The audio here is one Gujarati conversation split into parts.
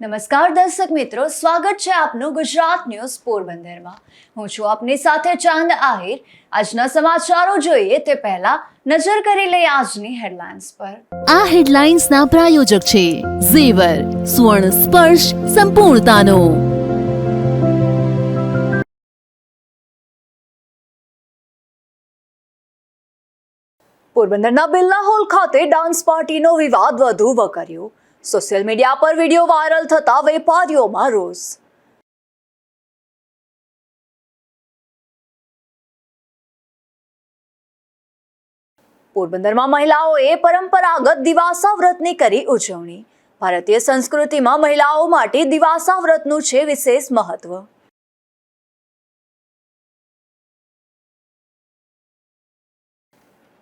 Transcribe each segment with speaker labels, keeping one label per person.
Speaker 1: નમસ્કાર દર્શક મિત્રો, સ્વાગત છે આપનું ગુજરાત ન્યૂઝ પોરબંદરમાં। હું છું આપની સાથે ચાંદ આહિર। આજના સમાચારો જોઈએ તે પહેલા નજર કરી લઈએ આજની હેડલાઇન્સ પર।
Speaker 2: આ હેડલાઇન્સના પ્રાયોજક છે ઝેવર, સ્વર્ણ સ્પર્શ સંપૂર્ણતાનો।
Speaker 1: પોરબંદરના બિરલા હોલ ખાતે ડાન્સ પાર્ટીનો વિવાદ વધુ વકર્યો। સોશિયલ મીડિયા પર વિડીયો વાયરલ થતા વેપારીઓમાં રોષ। પોરબંદરમાં મહિલાઓએ પરંપરાગત દિવાસા વ્રતની કરી ઉજવણી। ભારતીય સંસ્કૃતિમાં મહિલાઓ માટે દિવાસા વ્રતનું છે વિશેષ મહત્વ।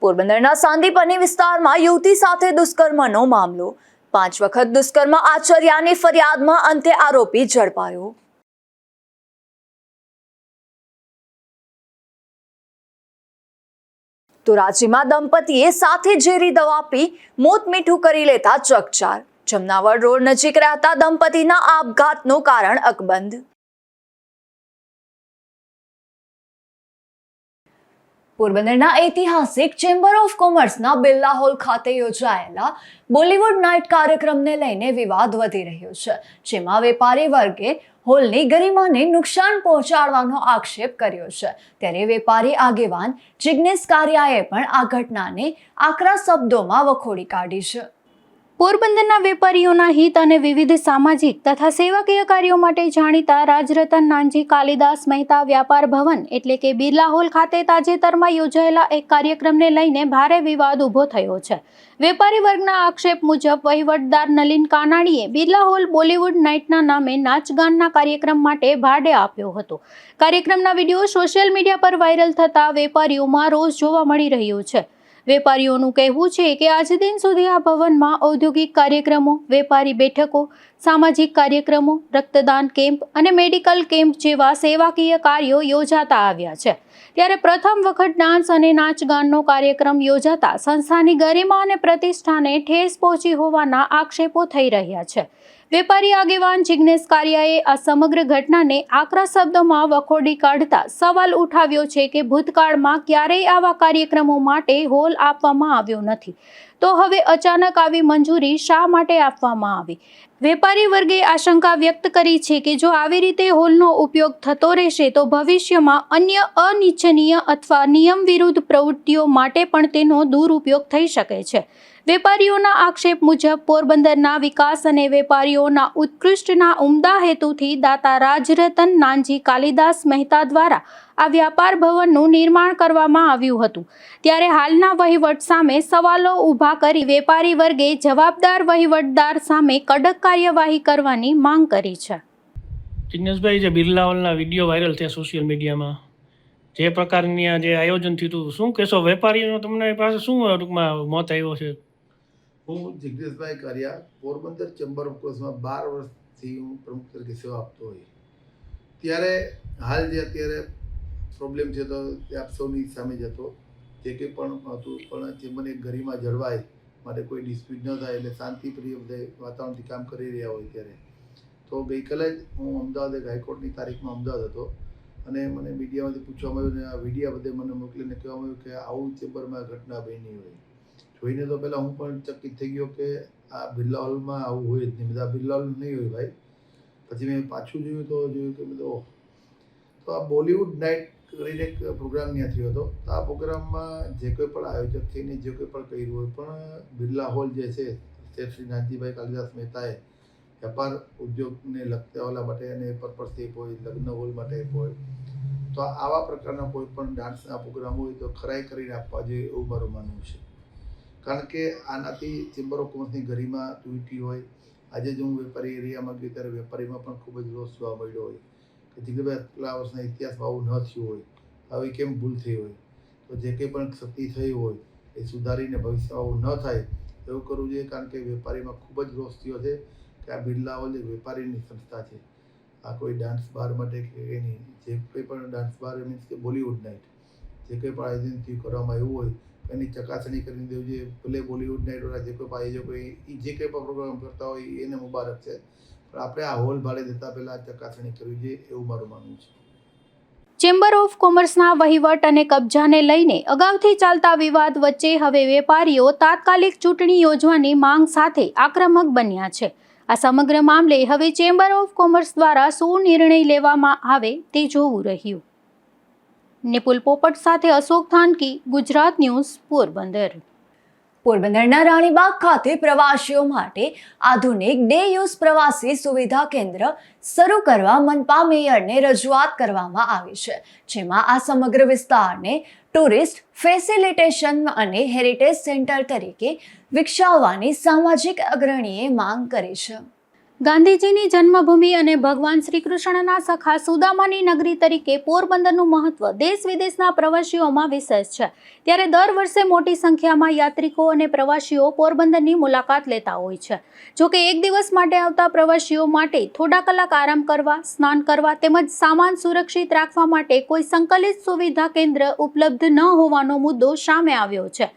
Speaker 1: પોરબંદરના સાંદીપની વિસ્તારમાં યુવતી સાથે દુષ્કર્મનો મામલો। 5 વખત દુષ્કર્મ આચર્યાની ફરિયાદમાં અંતે આરોપી ઝડપાયો। તો રાજ્યમાં દંપતીએ સાથે ઝેરી દવા પી મોત મીઠું કરી લેતા ચકચાર। જમનાવડ રોડ નજીક રહેતા દંપતીના આપઘાતનું કારણ અકબંધ। પોરબંદરના ઐતિહાસિક ચેમ્બર ઓફ કોમર્સના બિરલા હોલ ખાતે યોજાયેલા બોલિવૂડ નાઇટ કાર્યક્રમને લઈને વિવાદ વધી રહ્યો છે, જેમાં વેપારી વર્ગે હોલની ગરિમાને નુકસાન પહોંચાડવાનો આક્ષેપ કર્યો છે। ત્યારે વેપારી આગેવાન જિગ્નેશ કારિયાએ પણ આ ઘટનાને આકરા શબ્દોમાં વખોડી કાઢી છે।
Speaker 3: પોરબંદરના વેપારીઓના હિત અને વિવિધ સામાજિક તથા સેવાકીય કાર્યો માટે જાણીતા રાજરતન નાનજી કાલિદાસ મહેતા વ્યાપાર ભવન એટલે કે બિરલા હોલ ખાતે તાજેતરમાં યોજાયેલા એક કાર્યક્રમને લઈને ભારે વિવાદ ઊભો થયો છે। વેપારી વર્ગના આક્ષેપ મુજબ વહીવટદાર નલિન કાનાણીએ બિરલા હોલ બોલિવૂડ નાઇટના નામે નાચગાનના કાર્યક્રમ માટે ભાડે આપ્યો હતો। કાર્યક્રમના વિડીયો સોશિયલ મીડિયા પર વાયરલ થતા વેપારીઓમાં રોષ જોવા મળી રહ્યો છે। વેપારીઓનું કહેવું છે કે આજ દિન સુધી આ ભવનમાં ઔદ્યોગિક કાર્યક્રમો, વેપારી બેઠકો, સામાજિક કાર્યક્રમો, રક્તદાન કેમ્પ અને મેડિકલ કેમ્પ જેવા સેવાકીય કાર્યો યોજાતા આવ્યા છે। ત્યારે પ્રથમ વખત ડાન્સ અને નાચગાનનો કાર્યક્રમ યોજાતા સંસ્થાની ગરિમા અને પ્રતિષ્ઠાને ઠેસ પહોંચી હોવાના આક્ષેપો થઈ રહ્યા છે। વેપારી આગેવાન જિગ્નેશ કારિયાએ આ સમગ્ર ઘટનાને આકરા શબ્દોમાં વખોડી કાઢતા સવાલ ઉઠાવ્યો છે કે ભૂતકાળમાં ક્યારેય આવા કાર્યક્રમો માટે હોલ આપવામાં આવ્યો નથી, તો હવે અચાનક આવી મંજૂરી શા માટે આપવામાં આવી? વેપારી વર્ગે આશંકા વ્યક્ત કરી છે કે જો આવી રીતે હોલનો ઉપયોગ થતો રહેશે તો ભવિષ્યમાં અન્ય અનિચ્છનીય અથવા નિયમ વિરુદ્ધ પ્રવૃત્તિઓ માટે પણ તેનો દુરુપયોગ થઈ શકે છે। વેપારીઓના આક્ષેપ મુજબ પોરબંદરના વિકાસ અને વેપારીઓના ઉત્કૃષ્ટના ઉમદા હેતુથી દાતા રાજરતન નાનજી કાલિદાસ મહેતા દ્વારા આ વ્યાપાર ભવનનું નિર્માણ કરવામાં આવ્યું હતું। ત્યારે હાલના વહીવટ સામે સવાલો ઊભા કરી વેપારી વર્ગે જવાબદાર વહીવટદાર સામે કડક કાર્યવાહી કરવાની માંગ કરી છે।
Speaker 4: જિગ્નેશભાઈ, જે બિરલા હોલના વિડીયો વાયરલ થયા સોશિયલ મીડિયામાં, જે પ્રકારની જે આયોજન થયું હતું, શું કહેશો? વેપારીનો તમને પાસે શું ટૂંકમાં મોત આવ્યો છે?
Speaker 5: હું જિગ્નેશભાઈ કારિયા, પોરબંદર ચેમ્બર ઓફ કોમર્સમાં 12 વર્ષથી હું પ્રમુખ તરીકે સેવા આપતો હોય। ત્યારે હાલ જે અત્યારે પ્રોબ્લેમ છે તો તે આપ સૌની સામે જ હતો, જે કંઈ પણ હતું, પણ ચેમ્બરની ગરિમા જળવાય માટે કોઈ ડિસ્પ્યુટ ન થાય એટલે શાંતિપ્રિય બધા વાતાવરણથી કામ કરી રહ્યા હોય ત્યારે તો ગઈકાલે જ હું અમદાવાદ એક હાઈકોર્ટની તારીખમાં અમદાવાદ હતો અને મને મીડિયામાંથી પૂછવામાં આવ્યું ને આ વિડીયા બધે મને મોકલીને કહેવામાં આવ્યું કે આવું ચેમ્બરમાં ઘટના બની હોય। જોઈને તો પહેલાં હું પણ ચકિત થઈ ગયો કે આ બિરલા હોલમાં આવું હોય જ નહીં, બધા બિરલા હોલ નહીં હોય ભાઈ। પછી મેં પાછું જોયું કે બધો તો આ બોલિવૂડ નાઇટ કરીને એક પ્રોગ્રામ ત્યાં થયો હતો। તો આ પ્રોગ્રામમાં જે કોઈ પણ આયોજક થઈને જે કોઈ પણ કર્યું હોય, પણ બિરલા હોલ જે છે શ્રી નાનજીભાઈ કાલિદાસ મહેતાએ વેપાર ઉદ્યોગને લગતા ઓલા માટે અને પર્પઝથી હોય, લગ્ન હોલ માટે હોય, તો આવા પ્રકારના કોઈ પણ ડાન્સના પ્રોગ્રામ હોય તો ખરાઈ કરીને આપવા જોઈએ એવું મારું માનવું છે। કારણ કે આનાથી ચેમ્બર ઓફ કોમર્સની ગરિમા તૂટી હોય। આજે જો હું વેપારી એરિયામાં ગયો ત્યારે વેપારીમાં પણ ખૂબ જ રોષ જોવા મળ્યો હોય કે જિગ્નેશભાઈ આટલા વર્ષના ઇતિહાસમાં આવું ન થયું હોય, આવી કેમ ભૂલ થઈ હોય, તો જે કંઈ પણ ક્ષતિ થઈ હોય એ સુધારીને ભવિષ્યમાં આવું ન થાય એવું કરવું જોઈએ। કારણ કે વેપારીમાં ખૂબ જ રોષ થયો છે કે આ બિરલા હોલ એક વેપારીની સંસ્થા છે, આ કોઈ ડાન્સ બાર માટે કે એની જે કંઈ પણ ડાન્સ બાર મીન્સ કે બોલિવૂડ નાઇટ જે કંઈ પણ આયોજનથી કરવામાં આવ્યું હોય એની ચકાસણી કરીને દેવું જોઈએ। ભલે બોલિવૂડ નાઇટવાળા જે કોઈ આયોજકો જે કંઈ પણ પ્રોગ્રામ કરતા હોય એને મુબારક છે, પણ આપણે આ હોલ ભાડે દેતા પહેલાં ચકાસણી કરવી જોઈએ એવું મારું માનવું છે.
Speaker 3: ચેમ્બર ઓફ કોમર્સના વહીવટ અને કબજાને લઈને અગાઉથી ચાલતા વિવાદ વચ્ચે હવે વેપારીઓ તાત્કાલિક ચૂંટણી યોજવાની માંગ સાથે આક્રમક બન્યા છે. આ સમગ્ર મામલે હવે ચેમ્બર ઓફ કોમર્સ દ્વારા શું નિર્ણય લેવામાં આવે તે જોવું રહ્યું. નિપુલ પોપટ સાથે અશોક થાનકી, ગુજરાત ન્યૂઝ, પોરબંદર.
Speaker 1: પોરબંદરના રાણીબાગ ખાતે પ્રવાસીઓ માટે આધુનિક ડે યુઝ પ્રવાસી સુવિધા કેન્દ્ર શરૂ કરવા મનપા મેયરને રજૂઆત કરવામાં આવી છે, જેમાં આ સમગ્ર વિસ્તારને ટુરિસ્ટ ફેસિલિટેશન અને હેરિટેજ સેન્ટર તરીકે વિકસાવવાની સામાજિક અગ્રણીએ માંગ કરી છે.
Speaker 3: ગાંધીજીની જન્મભૂમિ અને ભગવાન શ્રી કૃષ્ણના સખા સુદામાની નગરી તરીકે પોરબંદરનું મહત્વ દેશ વિદેશના પ્રવાસીઓમાં વિશેષ છે. ત્યારે દર વર્ષે મોટી સંખ્યામાં યાત્રિકો અને પ્રવાસીઓ પોરબંદરની મુલાકાત લેતા હોય છે. જોકે એક દિવસ માટે આવતા પ્રવાસીઓ માટે થોડા કલાક આરામ કરવા, સ્નાન કરવા તેમજ સામાન સુરક્ષિત રાખવા માટે કોઈ સંકલિત સુવિધા કેન્દ્ર ઉપલબ્ધ ન હોવાનો મુદ્દો સામે આવ્યો છે.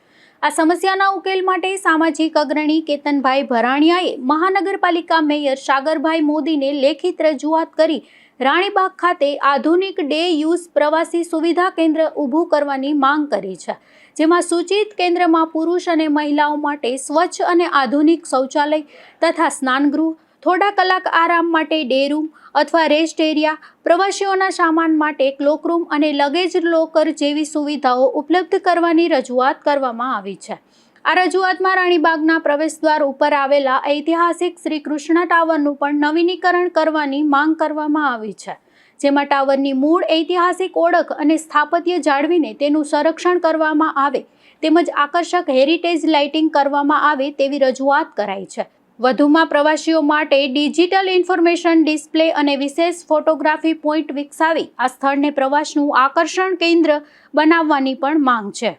Speaker 3: આ સમસ્યાના ઉકેલ માટે સામાજિક અગ્રણી કેતનભાઈ ભરાણીયાએ મહાનગરપાલિકા મેયર સાગરભાઈ મોદીને લેખિત રજૂઆત કરી રાણીબાગ ખાતે આધુનિક ડે યુઝ પ્રવાસી સુવિધા કેન્દ્ર ઊભું કરવાની માંગ કરી છે, જેમાં સૂચિત કેન્દ્રમાં પુરુષ અને મહિલાઓ માટે સ્વચ્છ અને આધુનિક શૌચાલય તથા સ્નાનગૃહ, થોડા કલાક આરામ માટે ડે રૂમ અથવા રેસ્ટ એરિયા, પ્રવાસીઓના સામાન માટે ક્લોકરૂમ અને લગેજ લોકર જેવી સુવિધાઓ ઉપલબ્ધ કરવાની રજૂઆત કરવામાં આવી છે. આ રજૂઆતમાં રાણીબાગના પ્રવેશદ્વાર ઉપર આવેલા ઐતિહાસિક શ્રી કૃષ્ણ ટાવરનું પણ નવીનીકરણ કરવાની માંગ કરવામાં આવી છે, જેમાં ટાવરની મૂળ ઐતિહાસિક ઓળખ અને સ્થાપત્ય જાળવીને તેનું સંરક્ષણ કરવામાં આવે તેમજ આકર્ષક હેરિટેજ લાઇટિંગ કરવામાં આવે તેવી રજૂઆત કરાઈ છે. વધુમાં પ્રવાસીઓ માટે ડિજિટલ ઇન્ફોર્મેશન ડિસ્પ્લે અને વિશેષ ફોટોગ્રાફી પોઈન્ટ વિકસાવી આ સ્થળને પ્રવાસનું આકર્ષણ કેન્દ્ર બનાવવાની પણ માંગ છે.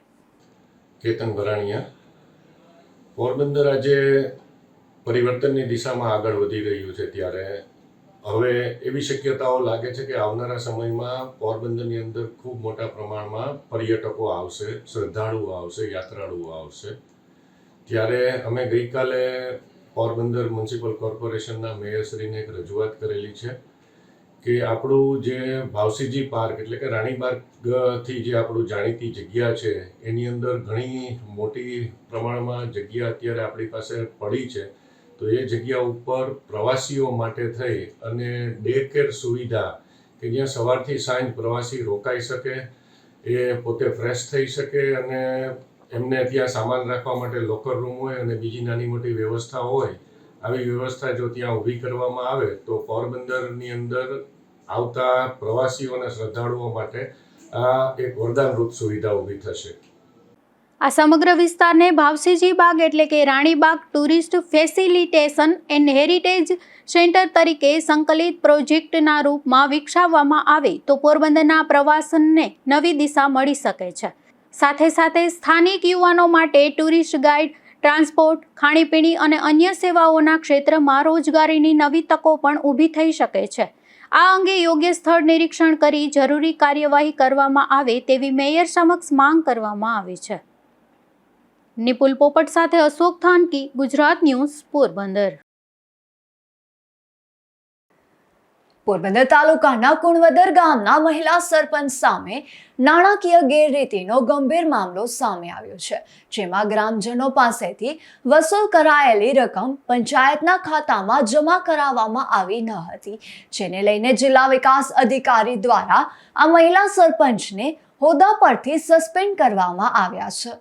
Speaker 6: કેતન ભરાણીયા. પોરબંદર આજે પરિવર્તનની દિશામાં આગળ વધી રહ્યું છે, ત્યારે હવે એવી શક્યતાઓ લાગે છે કે આવનારા સમયમાં પોરબંદરની અંદર ખૂબ મોટા પ્રમાણમાં પર્યટકો આવશે, શ્રદ્ધાળુઓ આવશે, યાત્રાળુઓ આવશે. ત્યારે અમે ગઈકાલે પોરબંદર મ્યુનિસિપલ કોર્પોરેશનના મેયરશ્રીને એક રજૂઆત કરેલી છે કે આપણું જે ભાવસીજી પાર્ક એટલે કે રાણીબાગથી જે આપણું જાણીતી જગ્યા છે એની અંદર ઘણી મોટી પ્રમાણમાં જગ્યા અત્યારે આપણી પાસે પડી છે. તો એ જગ્યા ઉપર પ્રવાસીઓ માટે થઈ અને ડે કેર સુવિધા કે જ્યાં સવારથી સાંજ પ્રવાસી રોકાઈ શકે, એ પોતે ફ્રેશ થઈ શકે અને એમને ત્યાં સામાન રાખવા માટે લોકર રૂમ હોય અને બીજી નાની મોટી વ્યવસ્થા હોય, આવી વ્યવસ્થા જો ત્યાં ઊભી કરવામાં આવે તો પોરબંદરની અંદર આવતા પ્રવાસીઓ અને શ્રદ્ધાળુઓ માટે આ એક વરદાનરૂપ સુવિધા ઊભી થશે.
Speaker 3: આ સમગ્ર વિસ્તારને ભાવસીજી બાગ એટલે કે Ranibaug tourist facilitation and heritage centre તરીકે સંકલિત પ્રોજેક્ટના રૂપમાં વિકસાવવામાં આવે તો પોરબંદરના પ્રવાસનને નવી દિશા મળી શકે છે. સાથે સાથે સ્થાનિક યુવાનો માટે ટુરિસ્ટ ગાઈડ, ટ્રાન્સપોર્ટ, ખાણીપીણી અને અન્ય સેવાઓના ક્ષેત્રમાં રોજગારીની નવી તકો પણ ઊભી થઈ શકે છે. આ અંગે યોગ્ય સ્થળ નિરીક્ષણ કરી જરૂરી કાર્યવાહી કરવામાં આવે તેવી મેયર સમક્ષ માંગ કરવામાં આવી છે. નિપુલ પોપટ સાથે અશોક થાનકી, ગુજરાત ન્યૂઝ, પોરબંદર.
Speaker 1: પોરબંદર તાલુકાના કુણવદર ગામના મહિલા સરપંચ સામે નાણાકીય ગેરરીતિનો ગંભીર મામલો સામે આવ્યો છે, જેમાં ગ્રામજનો પાસેથી વસૂલ કરાયેલી રકમ પંચાયતના ખાતામાં જમા કરાવવામાં આવી ન હતી, જેને લઈને જિલ્લા વિકાસ અધિકારી દ્વારા આ મહિલા સરપંચને હોદ્દા પરથી સસ્પેન્ડ કરવામાં આવ્યા છે.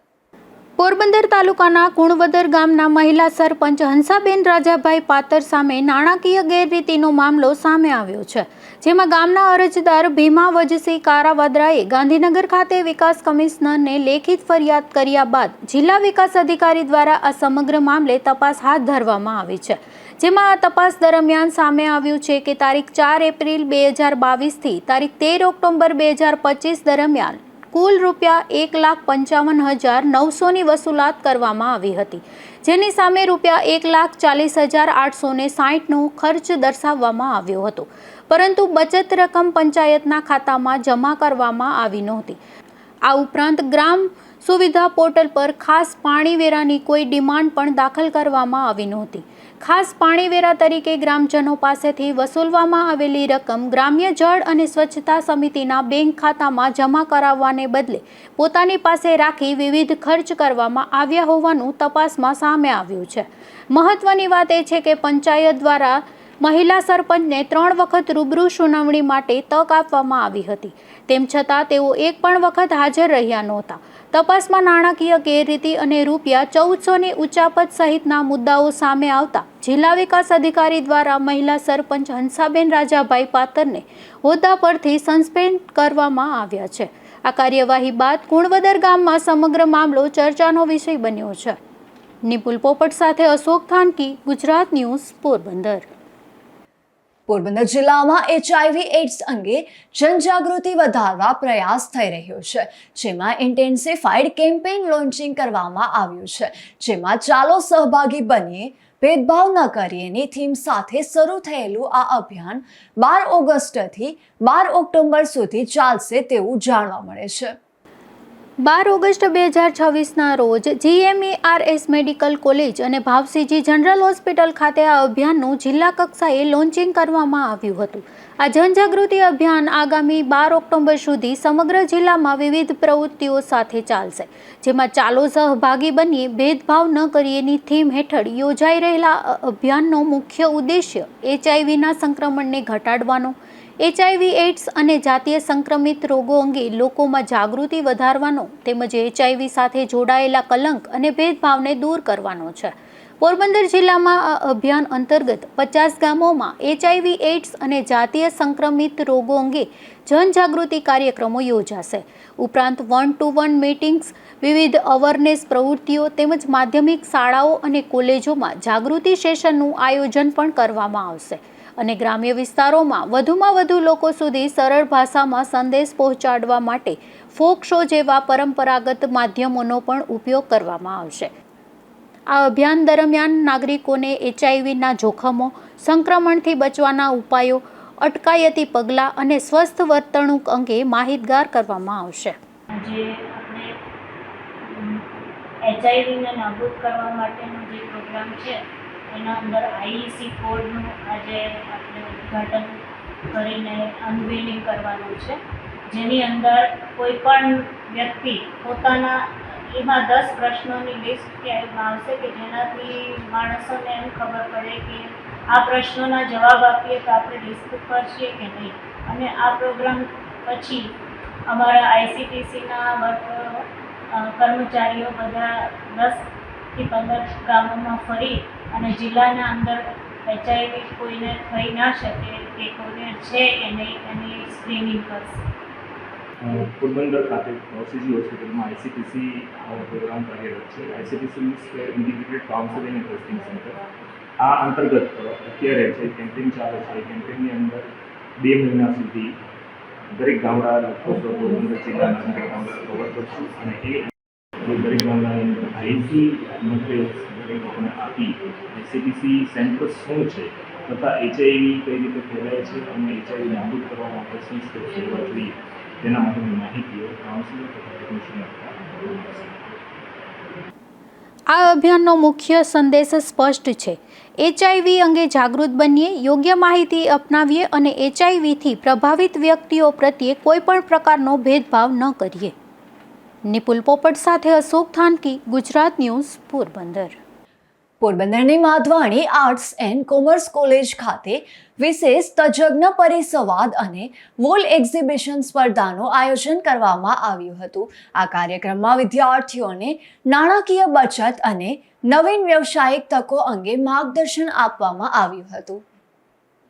Speaker 3: પોરબંદર તાલુકાના કુણવદર ગામના મહિલા સરપંચ હંસાબેન રાજાભાઈ પાતર સામે નાણાકીય ગેરરીતિનો મામલો સામે આવ્યો છે, જેમાં ગામના અરજદાર ભીમા વજસિંહ કારાવાદરાએ ગાંધીનગર ખાતે વિકાસ કમિશનરને લેખિત ફરિયાદ કર્યા બાદ જિલ્લા વિકાસ અધિકારી દ્વારા આ સમગ્ર મામલે તપાસ હાથ ધરવામાં આવી છે, જેમાં આ તપાસ દરમિયાન સામે આવ્યું છે કે તારીખ 4 એપ્રિલ 2022થી તારીખ 13 ઓક્ટોબર 2025 દરમિયાન કુલ રૂપિયા 1,55,900ની વસૂલાત કરવામાં આવી હતી, જેની સામે રૂપિયા 1,40,860નો ખર્ચ દર્શાવવામાં આવ્યો હતો, પરંતુ બચત રકમ પંચાયતના ખાતામાં જમા કરવામાં આવી નહોતી. આ ઉપરાંત ગ્રામ સુવિધા પોર્ટલ પર ખાસ પાણી વેરાની કોઈ ડિમાન્ડ પણ દાખલ કરવામાં આવી નહોતી. ખાસ પાણીવેરા તરીકે ગ્રામજનો પાસેથી વસૂલવામાં આવેલી રકમ ગ્રામ્ય જળ અને સ્વચ્છતા સમિતિના બેંક ખાતામાં જમા કરાવવાને બદલે પોતાની પાસે રાખી વિવિધ ખર્ચ કરવામાં આવ્યા હોવાનું તપાસમાં સામે આવ્યું છે. મહત્વની વાત એ છે કે પંચાયત દ્વારા મહિલા સરપંચને 3 વખત રૂબરૂ સુનાવણી માટે તક આપવામાં આવી હતી. તેમ છતાં તેઓ એક પણ વખત હાજર રહ્યા નહોતા. તપાસમાં નાણાકીય ગેરરીતિ અને ₹1400ની ઉચાપત સહિતના મુદ્દાઓ સામે આવતા જિલ્લા વિકાસ અધિકારી દ્વારા મહિલા સરપંચ હંસાબેન રાજાભાઈ પાતરને હોદ્દા પરથી સસ્પેન્ડ કરવામાં આવ્યા છે. આ કાર્યવાહી બાદ કુણવદર ગામમાં સમગ્ર મામલો ચર્ચાનો વિષય બન્યો છે. નિપુલ પોપટ સાથે અશોક થાનકી, ગુજરાત ન્યૂઝ, પોરબંદર.
Speaker 1: પોરબંદર જિલ્લામાં HIV એઇડ્સ અંગે જનજાગૃતિ વધારવા પ્રયાસ થઈ રહ્યો છે, જેમાં ઇન્ટેન્સિફાઈડ કેમ્પેઇન લોન્ચિંગ કરવામાં આવ્યું છે, જેમાં ચાલો સહભાગી બનીએ, ભેદભાવ ન કરીએની થીમ સાથે શરૂ થયેલું આ અભિયાન 12 ઓગસ્ટથી 12 ઓક્ટોબર સુધી ચાલશે તેવું જાણવા મળે છે.
Speaker 3: 12 ઓગસ્ટ 2026ના રોજ GMERS મેડિકલ કોલેજ અને ભાવસીજી જનરલ હોસ્પિટલ ખાતે આ અભિયાનનું જિલ્લા કક્ષાએ લોન્ચિંગ કરવામાં આવ્યું હતું. આ જનજાગૃતિ અભિયાન આગામી 12 ઓક્ટોબર સુધી સમગ્ર જિલ્લામાં વિવિધ પ્રવૃત્તિઓ સાથે ચાલશે, જેમાં ચાલો સહભાગી બનીએ, ભેદભાવ ન કરીએની થીમ હેઠળ યોજાઈ રહેલા અભિયાનનો મુખ્ય ઉદ્દેશ્ય HIVના સંક્રમણને ઘટાડવાનો, HIV એઇડ્સ અને જાતીય સંક્રમિત રોગો અંગે લોકોમાં જાગૃતિ વધારવાનો તેમજ HIV સાથે જોડાયેલા કલંક અને ભેદભાવને દૂર કરવાનો છે. પોરબંદર જિલ્લામાં આ અભિયાન અંતર્ગત 50 ગામોમાં HIV એઇડ્સ અને જાતીય સંક્રમિત રોગો અંગે જનજાગૃતિ કાર્યક્રમો યોજાશે. ઉપરાંત 1-to-1 મીટિંગ્સ, વિવિધ અવેરનેસ પ્રવૃત્તિઓ તેમજ માધ્યમિક શાળાઓ અને કોલેજોમાં જાગૃતિ સેશનનું આયોજન પણ કરવામાં આવશે અને ગ્રામ્ય વિસ્તારોમાં વધુમાં વધુ લોકો સુધી સરળ ભાષામાં સંદેશ પહોંચાડવા માટે ફોક શો જેવા પરંપરાગત માધ્યમોનો પણ ઉપયોગ કરવામાં આવશે. આ અભિયાન દરમિયાન નાગરિકોને HIVના જોખમો, સંક્રમણથી બચવાના ઉપાયો, અટકાયતી પગલાં અને સ્વસ્થ વર્તણૂક અંગે માહિતગાર કરવામાં આવશે.
Speaker 7: આજે આપણે HIVને નાબૂદ કરવા માટેનો જે પ્રોગ્રામ છે એના અંદર IEC કોડનું આજે આપણે ઉદ્ઘાટન કરીને અનવીલિંગ કરવાનું છે, જેની અંદર કોઈ પણ વ્યક્તિ પોતાના એમાં 10 પ્રશ્નોની લિસ્ટ કહેવામાં આવશે કે જેનાથી માણસોને એમ ખબર પડે કે આ પ્રશ્નોના જવાબ આપીએ તો આપણે રિસ્ક ઉપર છીએ કે નહીં. અને આ પ્રોગ્રામ પછી અમારા ICTCના કર્મચારીઓ બધા 10 થી 15 ગામોમાં ફરી અને જિલ્લાના અંદર HIV કોઈને થઈ ના શકે કે કોઈને છે કે નહીં એની સ્ક્રીનિંગ કરશે.
Speaker 8: પોરબંદર ખાતે ભાવસીજી હોસ્પિટલમાં ICTC પ્રોગ્રામ કાર્યરત છે. ICTC means integrated counselling and testing centre. આ અંતર્ગત અત્યારે જે કેમ્પેઇન ચાલે છે, કેમ્પેઇનની અંદર 2 મહિના સુધી દરેક ગામડા લગભગ પોરબંદર જિલ્લાના ગામડા કવર કરશું અને એ દરેક ગામડાની અંદર IC મટીરિયલ્સ દરેક લોકોને આપી ICTC સેન્ટર શું છે તથા HIV કઈ રીતે ફેલાય છે અને HIV નાબૂદ કરવા માટે શું સ્ટેપ્સ લેવા જોઈએ તેના માટેની માહિતીઓ કાઉન્સિલર તથા ટેકનિશિયન આપવા.
Speaker 3: આ અભિયાનનો મુખ્ય સંદેશ સ્પષ્ટ છે. HIV અંગે જાગૃત બનીએ, યોગ્ય માહિતી અપનાવીએ અને HIVથી પ્રભાવિત વ્યક્તિઓ પ્રત્યે કોઈપણ પ્રકારનો ભેદભાવ ન કરીએ. નિપુલ પોપટ સાથે અશોક થાનકી, ગુજરાત ન્યૂઝ, પોરબંદર.
Speaker 1: પોરબંદરની Madhvani arts and commerce college ખાતે વિશેષ તજજ્ઞ પરિસંવાદ અને વોલ એક્ઝિબિશન સ્પર્ધાનું આયોજન કરવામાં આવ્યું હતું. આ કાર્યક્રમમાં વિદ્યાર્થીઓને નાણાકીય બચત અને નવીન વ્યવસાયિક તકો અંગે માર્ગદર્શન આપવામાં આવ્યું હતું.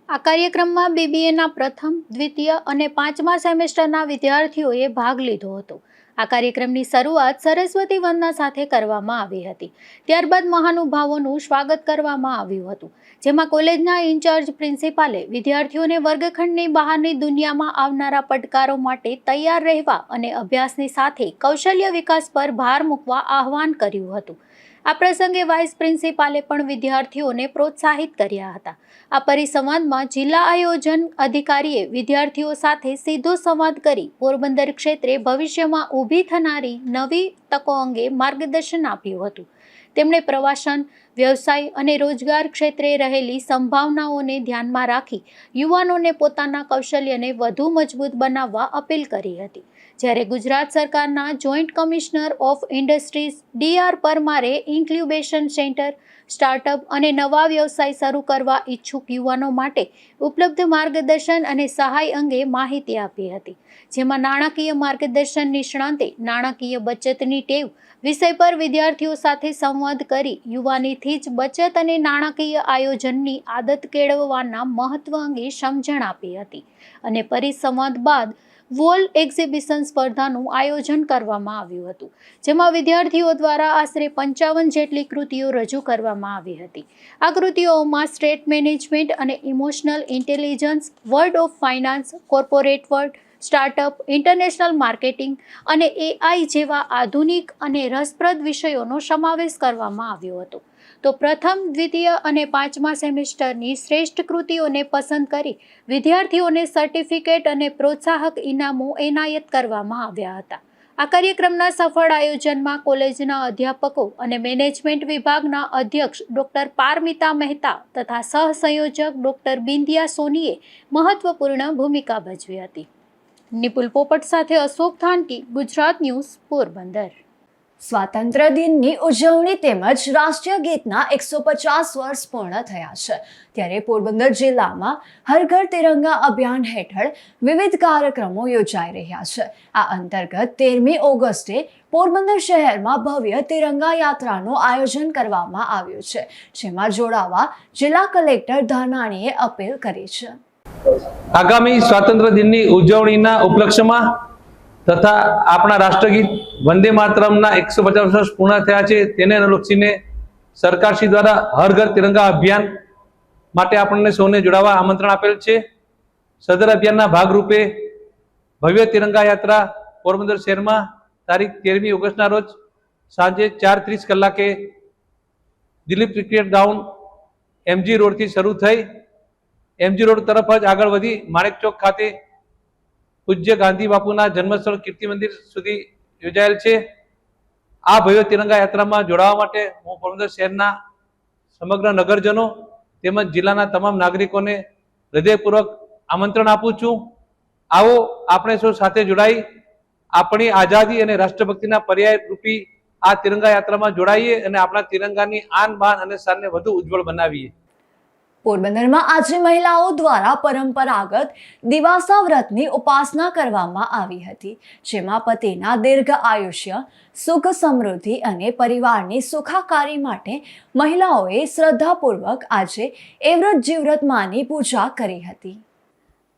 Speaker 3: આ કાર્યક્રમમાં BBAના પ્રથમ, દ્વિતીય અને 5મા સેમેસ્ટરના વિદ્યાર્થીઓએ ભાગ લીધો હતો. આ કાર્યક્રમની શરૂઆત સરસ્વતી વંદના સાથે કરવામાં આવી હતી. ત્યારબાદ મહાનુભાવોનું સ્વાગત કરવામાં આવ્યું હતું, જેમાં કોલેજના ઇન્ચાર્જ પ્રિન્સિપાલે વિદ્યાર્થીઓને વર્ગખંડની બહારની દુનિયામાં આવનારા પડકારો માટે તૈયાર રહેવા અને અભ્યાસની સાથે કૌશલ્ય વિકાસ પર ભાર મૂકવા આહવાન કર્યું હતું. આ પ્રસંગે વાઇસ પ્રિન્સિપાલે પણ વિદ્યાર્થીઓને પ્રોત્સાહિત કર્યા હતા. આ પરિસંવાદમાં જિલ્લા આયોજન અધિકારીએ વિદ્યાર્થીઓ સાથે સીધો સંવાદ કરી પોરબંદર ક્ષેત્રે ભવિષ્યમાં ઊભી થનારી નવી તકો અંગે માર્ગદર્શન આપ્યું હતું. તેમણે પ્રવાસન, વ્યવસાય અને રોજગાર ક્ષેત્રે રહેલી સંભાવનાઓને ધ્યાનમાં રાખી યુવાનોને પોતાના કૌશલ્યને વધુ મજબૂત બનાવવા અપીલ કરી હતી. જ્યારે ગુજરાત સરકારના joint commissioner of industries DR પરમારે ઇન્ક્યુબેશન સેન્ટર, સ્ટાર્ટઅપ અને નવા વ્યવસાય શરૂ કરવા ઈચ્છુક યુવાનો માટે ઉપલબ્ધ માર્ગદર્શન અને સહાય અંગે માહિતી આપી હતી. જેમાં નાણાકીય માર્ગદર્શન નિષ્ણાંતે નાણાકીય બચતની ટેવ વિષય પર વિદ્યાર્થીઓ સાથે સંવાદ કરી યુવાનીથી જ બચત અને નાણાકીય આયોજનની આદત કેળવવાના મહત્વ અંગે સમજણ આપી હતી. અને પરિસંવાદ બાદ વોલ એક્ઝિબિશન સ્પર્ધાનું આયોજન કરવામાં આવ્યું હતું, જેમાં વિદ્યાર્થીઓ દ્વારા આશરે 55 જેટલી કૃતિઓ રજૂ કરવામાં આવી હતી. આ કૃતિઓમાં સ્ટેટ મેનેજમેન્ટ અને emotional intelligence, world of finance, corporate world, startup, international marketing અને AI જેવા આધુનિક અને રસપ્રદ વિષયોનો સમાવેશ કરવામાં આવ્યો હતો. તો પ્રથમ, દ્વિતીય અને 5મા સેમેસ્ટરની શ્રેષ્ઠ કૃતિઓને પસંદ કરી વિદ્યાર્થીઓને સર્ટિફિકેટ અને પ્રોત્સાહક ઇનામો એનાયત કરવામાં આવ્યા હતા. આ કાર્યક્રમના સફળ આયોજનમાં કોલેજના અધ્યાપકો અને મેનેજમેન્ટ વિભાગના અધ્યક્ષ ડૉક્ટર પારમિતા મહેતા તથા સહસંયોજક ડૉક્ટર બિંદિયા સોનીએ મહત્વપૂર્ણ ભૂમિકા ભજવી હતી. નિપુલ પોપટ સાથે અશોક થાનકી, ગુજરાત ન્યૂઝ, પોરબંદર.
Speaker 1: સ્વાતંત્ર્ય દિનની ઉજવણી તેમજ રાષ્ટ્રીય ગીતના 150 વર્ષ પૂર્ણ થયા છે, ત્યારે પોરબંદર જિલ્લામાં હર ઘર તિરંગા અભિયાન હેઠળ વિવિધ કાર્યક્રમો યોજાઈ રહ્યા છે. આ અંતર્ગત 13મી ઓગસ્ટે પોરબંદર શહેરમાં ભવ્ય તિરંગા યાત્રાનું આયોજન કરવામાં આવ્યું છે, જેમાં જોડાવા જિલ્લા કલેક્ટર ધાનાણીએ અપીલ કરી છે.
Speaker 9: આગામી સ્વાતંત્ર્ય દિનની ઉજવણીના ઉપલક્ષ્યમાં તથા આપણા રાષ્ટ્રગીત વંદે માતરમના 150 વર્ષ પૂર્ણ થયા છે, તેને અનુલક્ષીને સરકારશ્રી દ્વારા હર ઘર તિરંગા અભિયાન માટે આપણને સૌને જોડાવા આમંત્રણ આપેલ છે. સદર અભિયાનના ભાગરૂપે ભવ્ય તિરંગા યાત્રા પોરબંદર શહેરમાં તારીખ 13મી ઓગસ્ટના રોજ સાંજે 4:30 કલાકે દિલીપ ક્રિકેટ ગ્રાઉન્ડ MG રોડથી શરૂ થઈ MG રોડ તરફ જ આગળ વધી માણેક ચોક ખાતે પૂજ્ય ગાંધી બાપુના જન્મસ્થળ કીર્તિ મંદિર સુધી યોજાયેલ છે. આ ભવ્ય તિરંગા યાત્રામાં જોડાવા માટે હું પોરબંદર શહેરના સમગ્ર નગરજનો તેમજ જિલ્લાના તમામ નાગરિકોને હૃદયપૂર્વક આમંત્રણ આપું છું. આવો આપણે સૌ સાથે જોડાઈ આપણી આઝાદી અને રાષ્ટ્રભક્તિના પર્યાય રૂપી આ તિરંગા યાત્રામાં જોડાઈએ અને આપણા તિરંગાની આન બાન અને શાનને વધુ ઉજ્જવળ બનાવીએ.
Speaker 1: પોરબંદરમાં આજે મહિલાઓ દ્વારા પરંપરાગત દિવાસા વ્રતની ઉપાસના કરવામાં આવી હતી, જેમાં પતિના દીર્ઘ આયુષ્ય, સુખ સમૃદ્ધિ અને પરિવારની સુખાકારી માટે મહિલાઓએ શ્રદ્ધાપૂર્વક આજે એ વ્રત જીવ્રતમાંની પૂજા કરી હતી.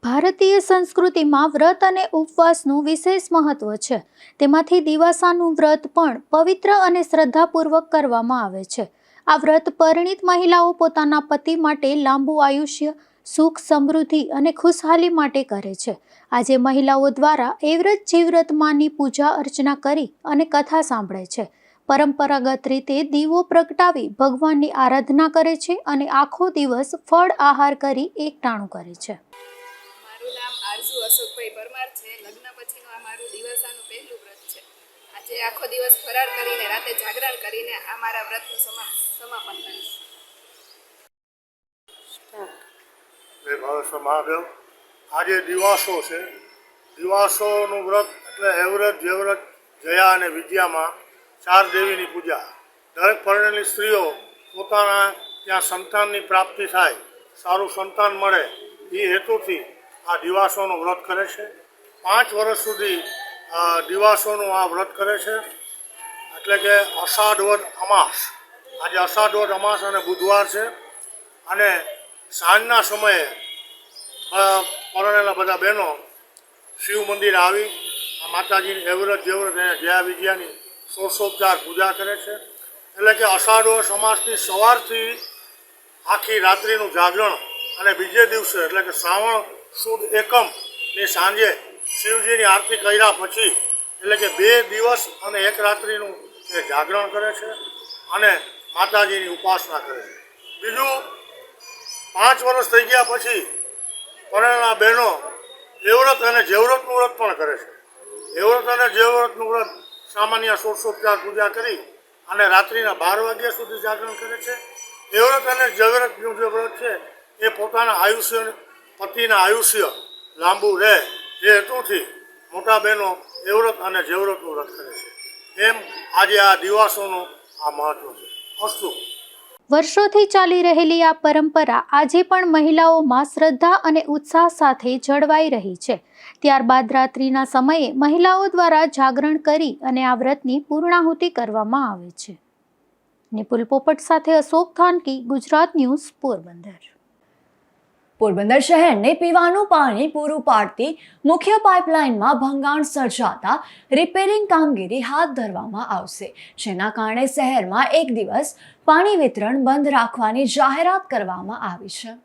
Speaker 3: ભારતીય સંસ્કૃતિમાં વ્રત અને ઉપવાસનું વિશેષ મહત્વ છે. તેમાંથી દિવાસાનું વ્રત પણ પવિત્ર અને શ્રદ્ધાપૂર્વક કરવામાં આવે છે. આ વ્રત પરિણીત મહિલાઓ પોતાના પતિ માટે લાંબુ આયુષ્ય, સુખ, સમૃદ્ધિ અને ખુશહાલી માટે કરે છે. આજે મહિલાઓ દ્વારા એ વ્રત જીવ્રતમાંની પૂજા અર્ચના કરી અને કથા સાંભળે છે. પરંપરાગત રીતે દીવો પ્રગટાવી ભગવાનની આરાધના કરે છે અને આખો દિવસ ફળ આહાર કરી એકટાણું કરે છે.
Speaker 10: મારું નામ આરઝુ અશોકભાઈ પરમાર છે. લગ્ન પછીનું આ મારું દિવસાનું પહેલું વ્રત છે. આજે આખો દિવસ ફરાર કરીને રાતે જાગરણ કરીને આ મારા વ્રતનું સમાપન કરીશ.
Speaker 11: ભાવેશ્વર મહાદેવ. આજે દિવાસો છે. દિવાસોનું વ્રત એટલે હેવ્રત, જેવ્રત, જયા અને વિદ્યામાં 4 દેવીની પૂજા. દરેક પરણેલી સ્ત્રીઓ પોતાના ત્યાં સંતાનની પ્રાપ્તિ થાય, સારું સંતાન મળે એ હેતુથી આ દિવાસોનું વ્રત કરે છે. 5 વર્ષ સુધી દિવાસોનું આ વ્રત કરે છે. એટલે કે અષાઢ વદ અમાસ. આજે અષાઢ વદ અમાસ અને બુધવાર છે અને સાંજના સમયે પરણેલા બધા બહેનો શિવ મંદિર આવી આ માતાજીની એવ્રત જેવ્રત અને જયા વિજયાની ષોડશોપચાર પૂજા કરે છે. એટલે કે અષાઢ વદ અમાસની સવારથી આખી રાત્રિનું જાગરણ અને બીજે દિવસે એટલે કે શ્રાવણ સુદ એકમની સાંજે શિવજીની આરતી કર્યા પછી એટલે કે 2 દિવસ અને 1 રાત્રિનું એ જાગરણ કરે છે અને માતાજીની ઉપાસના કરે છે. બીજું 5 વર્ષ થઈ ગયા પછી પરણેલા બહેનો એવ્રત અને જેવ્રતનું વ્રત પણ કરે છે. એવ્રત અને જેવ્રતનું વ્રત સામાન્ય ષોડશોપચાર પૂજા કરી અને રાત્રિના 12 વાગ્યા સુધી જાગરણ કરે છે. એ વ્રત અને જયવ્રતનું જે વ્રત છે એ પોતાના પતિના આયુષ્ય લાંબુ રહે એ હેતુથી મોટા બહેનો એ વ્રત અને જયવ્રતનું વ્રત કરે છે. એમ આજે આ દિવાસોનું આ મહત્વ છે. અસ્તુ.
Speaker 3: વર્ષોથી ચાલી રહેલી આ પરંપરા આજે પણ મહિલાઓમાં શ્રદ્ધા અને ઉત્સાહ સાથે જળવાઈ રહી છે. ત્યારબાદ રાત્રિના સમયે મહિલાઓ દ્વારા જાગરણ કરી અને આ વ્રતની પૂર્ણાહુતિ કરવામાં આવે છે. નિપુલ પોપટ સાથે અશોક થાનકી, ગુજરાત ન્યૂઝ, પોરબંદર.
Speaker 1: પોરબંદર શહેરને પીવાનું પાણી પૂરું પાડતી મુખ્ય પાઇપલાઇનમાં ભંગાણ સર્જાતા રિપેરિંગ કામગીરી હાથ ધરવામાં આવશે, જેના કારણે શહેરમાં એક દિવસ પાણી વિતરણ બંધ રાખવાની જાહેરાત કરવામાં આવી છે.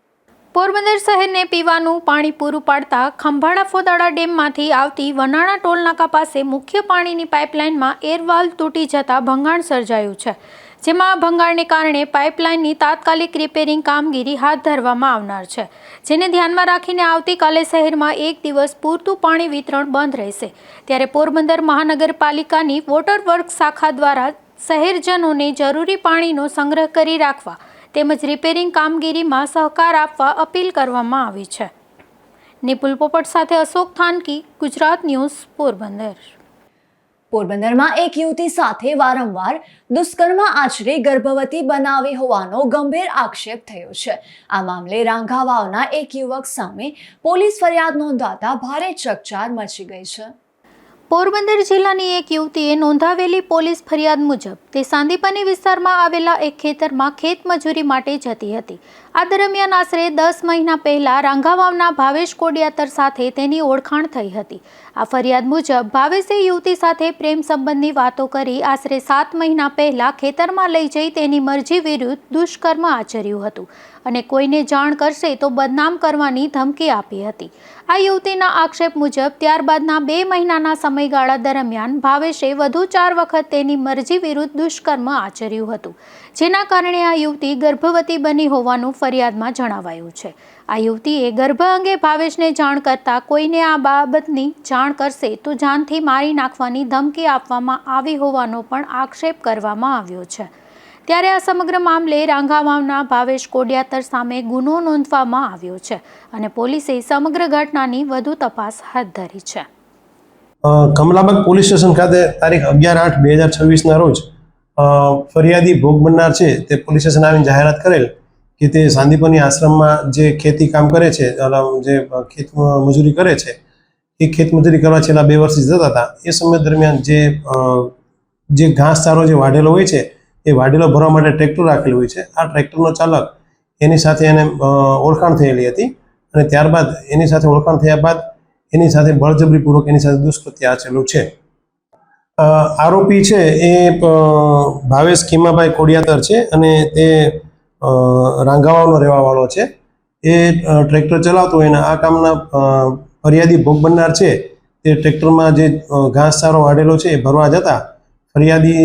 Speaker 3: પોરબંદર શહેરને પીવાનું પાણી પૂરું પાડતા ખંભાળા ફોદાળા ડેમમાંથી આવતી વનાણા ટોલનાકા પાસે મુખ્ય પાણીની પાઇપલાઇનમાં એરવાલ્વ તૂટી જતા ભંગાણ સર્જાયું છે, જેમાં ભંગાણને કારણે પાઇપલાઇનની તાત્કાલિક રિપેરિંગ કામગીરી હાથ ધરવામાં આવનાર છે, જેને ધ્યાનમાં રાખીને આવતીકાલે શહેરમાં એક દિવસ પૂરતું પાણી વિતરણ બંધ રહેશે. ત્યારે પોરબંદર મહાનગરપાલિકાની વોટર વર્ક શાખા દ્વારા શહેરજનોને જરૂરી પાણીનો સંગ્રહ કરી રાખવા તેમજ રિપેરિંગ કામગીરીમાં સહકાર આપવા અપીલ કરવામાં આવી છે. નિપુલ પોપટ સાથે અશોક થાનકી, ગુજરાત ન્યૂઝ, પોરબંદર.
Speaker 1: પોરબંદરમાં એક યુવતી સાથે વારંવાર દુષ્કર્મ આચરી ગર્ભવતી બનાવી હોવાનો ગંભીર આક્ષેપ થયો છે. આ મામલે રાંઘાવાવના એક યુવક સામે પોલીસ ફરિયાદ નોંધાતા ભારે ચકચાર મચી ગઈ છે.
Speaker 3: પોરબંદર જિલ્લાની એક યુવતીએ નોંધાવેલી પોલીસ ફરિયાદ મુજબ તે સાંદીપની વિસ્તારમાં આવેલા એક ખેતરમાં ખેતમજૂરી માટે જતી હતી. આ દરમિયાન આશરે 10 મહિના પહેલા રાંઘાવાવના ભાવેશ કોડિયાતર સાથે તેની ઓળખાણ થઈ હતી. આ ફરિયાદ મુજબ ભાવેશે યુવતી સાથે પ્રેમ સંબંધની વાતો કરી આશરે 7 મહિના પહેલા ખેતરમાં લઈ જઈ તેની મરજી વિરુદ્ધ દુષ્કર્મ આચર્યું હતું અને કોઈને જાણ કરશે તો બદનામ કરવાની ધમકી આપી હતી. આ યુવતીના આક્ષેપ મુજબ ત્યારબાદના 2 મહિનાના સમયગાળા દરમિયાન ભાવેશે વધુ 4 વખત તેની મરજી વિરુદ્ધ દુષ્કર્મ આચર્યું હતું, જેના કારણે આ યુવતી ગર્ભવતી બની હોવાનું ફરિયાદમાં જણાવાયું છે. આ યુવતીએ ગર્ભ અંગે ભાવેશને જાણ કરતા કોઈને આ બાબતની જાણ કરશે તો જાનથી મારી નાખવાની ધમકી આપવામાં આવી હોવાનો પણ આક્ષેપ કરવામાં આવ્યો છે. ત્યારે આ સમગ્ર મામલે રાંઘાવાવના ભાવેશ કોડિયાતર સામે ગુનો નોંધવામાં આવ્યો છે અને પોલીસે સમગ્ર ઘટનાની વધુ તપાસ હાથ ધરી છે.
Speaker 12: કમલાબાગ પોલીસ સ્ટેશન ખાતે તારીખ 11/8/2026ના રોજ ફરિયાદી ભોગ બનનાર છે તે પોલીસ સ્ટેશન આવીને જાહેરાત કરેલ કે તે સાંદીપની આશ્રમમાં જે ખેતી કામ કરે છે, જે ખેત મજૂરી કરે છે, એ ખેત મજૂરી કરવા છેલ્લા 2 વર્ષથી જતા હતા. એ સમય દરમિયાન જે ઘાસચારો જે વાઢેલો હોય છે એ વાઢેલો ભરવા માટે ટ્રેક્ટર રાખેલું હોય છે. આ ટ્રેક્ટરનો ચાલક એની સાથે એને ઓળખાણ થયેલી હતી અને ત્યારબાદ એની સાથે ઓળખાણ થયા બાદ એની સાથે બળજબરીપૂર્વક એની સાથે દુષ્કૃત્ય આચરેલું છે. આરોપી છે એ ભાવેશ ખીમાભાઈ કોડિયાતર છે અને તે રાંઘાવાવનો રહેવાવાળો છે. એ ટ્રેક્ટર ચલાવતો હોય અને આ કામના ફરિયાદી ભોગ બનનાર છે તે ટ્રેક્ટરમાં જે ઘાસચારો વાઢેલો છે એ ભરવા જતા ફરિયાદી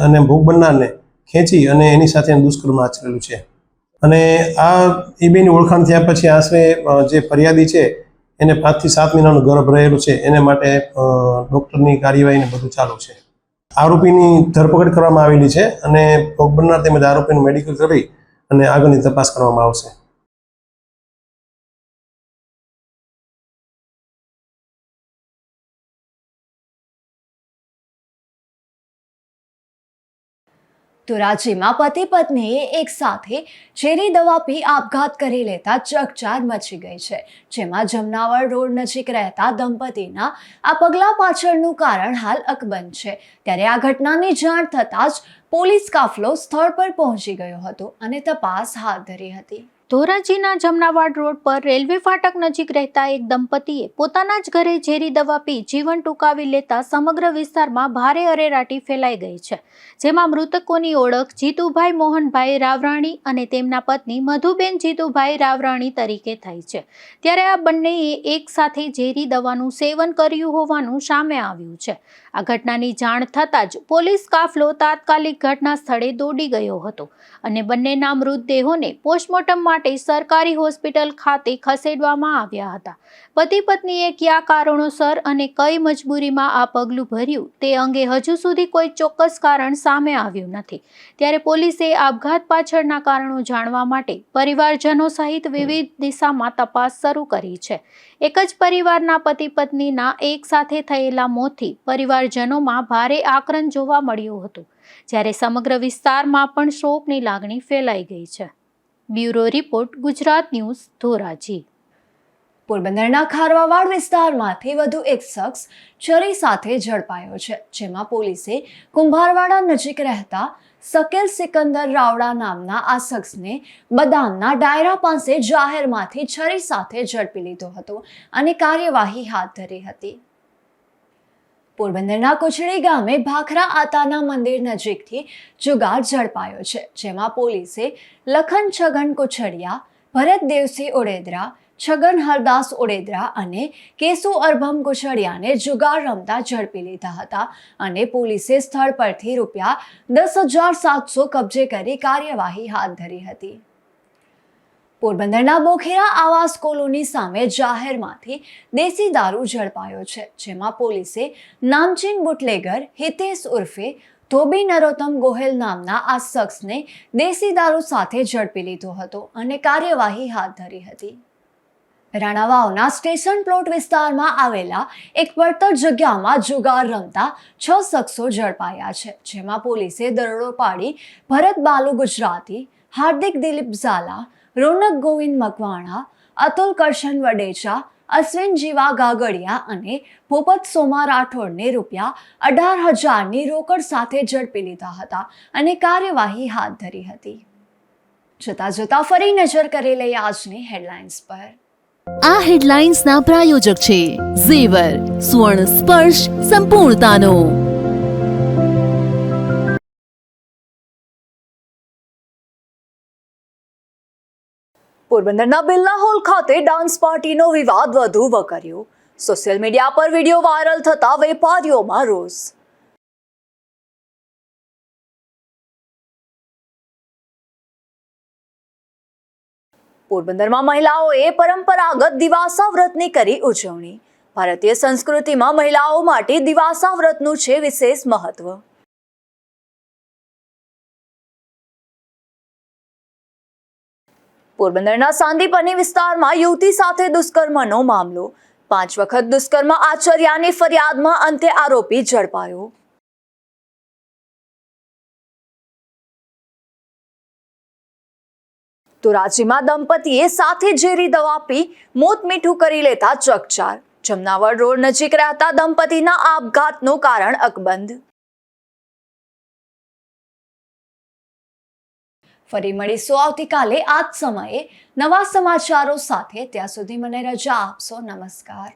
Speaker 12: અને ભોગ બનનારને ખેંચી અને એની સાથે દુષ્કર્મ આચરેલું છે. અને આ એ બેની ઓળખાણ થયા પછી આશરે જે ફરિયાદી છે એને 5 થી 7 મહિનાનું ગર્ભ રહેલું છે, એને માટે ડૉક્ટરની કાર્યવાહીને બધું ચાલુ છે. આરોપીની ધરપકડ કરવામાં આવેલી છે અને ભોગ બનનાર તેમજ આરોપીનું મેડિકલ કરી અને આગળની તપાસ કરવામાં આવશે.
Speaker 1: ધોરાજીમાં પતિ પત્નીએ એક સાથે ઝેરી દવા પી આપઘાત કરી લેતા ચકચાર મચી ગઈ છે, જેમાં જમનાવર રોડ નજીક રહેતા દંપતીના આ પગલા પાછળનું કારણ હાલ અકબંધ છે. ત્યારે આ ઘટનાની જાણ થતાં જ પોલીસ કાફલો સ્થળ પર પહોંચી ગયો હતો અને તપાસ હાથ ધરી હતી.
Speaker 3: ધોરાજીના જમનાવાડ રોડ પર રેલવે ફાટક નજીક રહેતા એક દંપતીએ પોતાના જ ઘરે ઝેરી દવા પી જીવન ટૂંકાવી લેતા સમગ્ર વિસ્તારમાં ભારે અરેરાટી ફેલાઈ ગઈ છે, જેમાં મૃતકોની ઓળખ જીતુભાઈ મોહનભાઈ રાવરાણી અને તેમના પત્ની મધુબેન જીતુભાઈ રાવરાણી તરીકે થઈ છે. ત્યારે આ બંનેએ એક સાથે ઝેરી દવાનું સેવન કર્યું હોવાનું સામે આવ્યું છે. આ ઘટનાની જાણ થતાં જ પોલીસ કાફલો તાત્કાલિક ઘટના સ્થળે દોડી ગયો હતો અને બંનેના મૃતદેહોને પોસ્ટમોર્ટમ માટે સરકારી હોસ્પિટલ ખાતે ખસેડવામાં આવ્યા હતા. પતિ પત્નીએ કયા કારણોસર અને કઈ મજબૂરીમાં આ પગલું ભર્યું તે અંગે હજુ સુધી કોઈ ચોક્કસ કારણ સામે આવ્યું નથી. ત્યારે પોલીસે આપઘાત પાછળના કારણો જાણવા માટે પરિવારજનો સહિત વિવિધ દિશામાં તપાસ શરૂ કરી છે. એક જ પરિવારના પતિ પત્નીના એક સાથે થયેલા મોતથી પરિવારજનોમાં ભારે આક્રંદ જોવા મળ્યું હતું, જ્યારે સમગ્ર વિસ્તારમાં પણ શોકની લાગણી ફેલાઈ ગઈ છે. Bureau report, Gujarat news, Dhoraji.
Speaker 1: પોરબંદરના ખારવાવાડ વિસ્તારમાંથી વધુ એક શખ્સ છરી સાથે ઝડપાયો છે, જેમાં પોલીસે કુંભારવાડા નજીક રહેતા સકેલ સિકંદર રાવડા નામના આ શખ્સને બદામના ડાયરા પાસે જાહેરમાંથી છરી સાથે ઝડપી લીધો હતો અને કાર્યવાહી હાથ ધરી હતી. પોરબંદરના કુચડી ગામે ભાખરા આતાના મંદિર નજીકથી જુગાર ઝડપાયો છે, જેમાં પોલીસે લખન છગન કુછડિયા, ભરત દેવસિંહ ઓડેદરા, છગન હરદાસ ઓડેદરા અને કેસુ અરભમ કુછડિયાને જુગાર રમતા ઝડપી લીધા હતા અને પોલીસે સ્થળ પરથી ₹10,700 કબજે કરી કાર્યવાહી હાથ ધરી હતી. પોરબંદરના બોખેરા આવાસ કોલોની સામે જાહેરમાંથી દેશી દારૂ ઝડપાયો છે, જેમાં પોલીસે નામચીન બુટલેગર હિતેશ ઉર્ફે ધોબી નરોત્તમ ગોહેલ નામના આ શખ્સને દેશી દારૂ સાથે ઝડપી લીધો હતો અને કાર્યવાહી હાથ ધરી હતી. રાણાવાવના સ્ટેશન પ્લોટ વિસ્તારમાં આવેલા એક પડતર જગ્યામાં જુગાર રમતા 6 શખ્સો ઝડપાયા છે, જેમાં પોલીસે દરોડો પાડી ભરત બાલુ ગુજરાતી, હાર્દિક દિલીપ ઝાલા, રોનક ગોવિંદ મકવાણા, અતુલ કરશન વડેચા, અશ્વિન જીવા ગાગડિયા અને ભૂપત સોમા રાઠોડને ₹18,000ની રોકડ સાથે ઝડપી લીધા હતા અને કાર્યવાહી હાથ ધરી હતી. જતા ફરી નજર કરી લઈએ આજની હેડલાઇન્સ પર.
Speaker 2: આ હેડલાઇન્સના પ્રાયોજક છે ઝેવર, સુવર્ણ સ્પર્શ સંપૂર્ણતાનો.
Speaker 1: પોરબંદરના બિરલા હોલ ખાતે ડાન્સ પાર્ટીનો વિવાદ વધુ વકર્યો. સોશિયલ મીડિયા પર વિડીયો વાયરલ થતા વેપારીઓમાં રોષ. પોરબંદરમાં મહિલાઓએ પરંપરાગત દિવાસા વ્રતની કરી ઉજવણી. ભારતીય સંસ્કૃતિમાં મહિલાઓ માટે દિવાસા વ્રતનું છે વિશેષ મહત્વ. પોરબંદરના સાંદીપની વિસ્તારમાં યુવતી સાથે દુષ્કર્મનો મામલો. 5 વખત દુષ્કર્મ આચર્યાની ફરિયાદમાં અંતે આરોપી ઝડપાયો. તો રાજ્યમાં દંપતીએ સાથે ઝેરી દવા પી મોત મીઠું કરી લેતા ચકચાર. જમનાવડ રોડ નજીક રહેતા દંપતીના આપઘાતનું કારણ અકબંધ. ફરી મળીશું આવતીકાલે આ જ સમયે નવા સમાચારો સાથે. ત્યાં સુધી મને રજા આપશો. નમસ્કાર.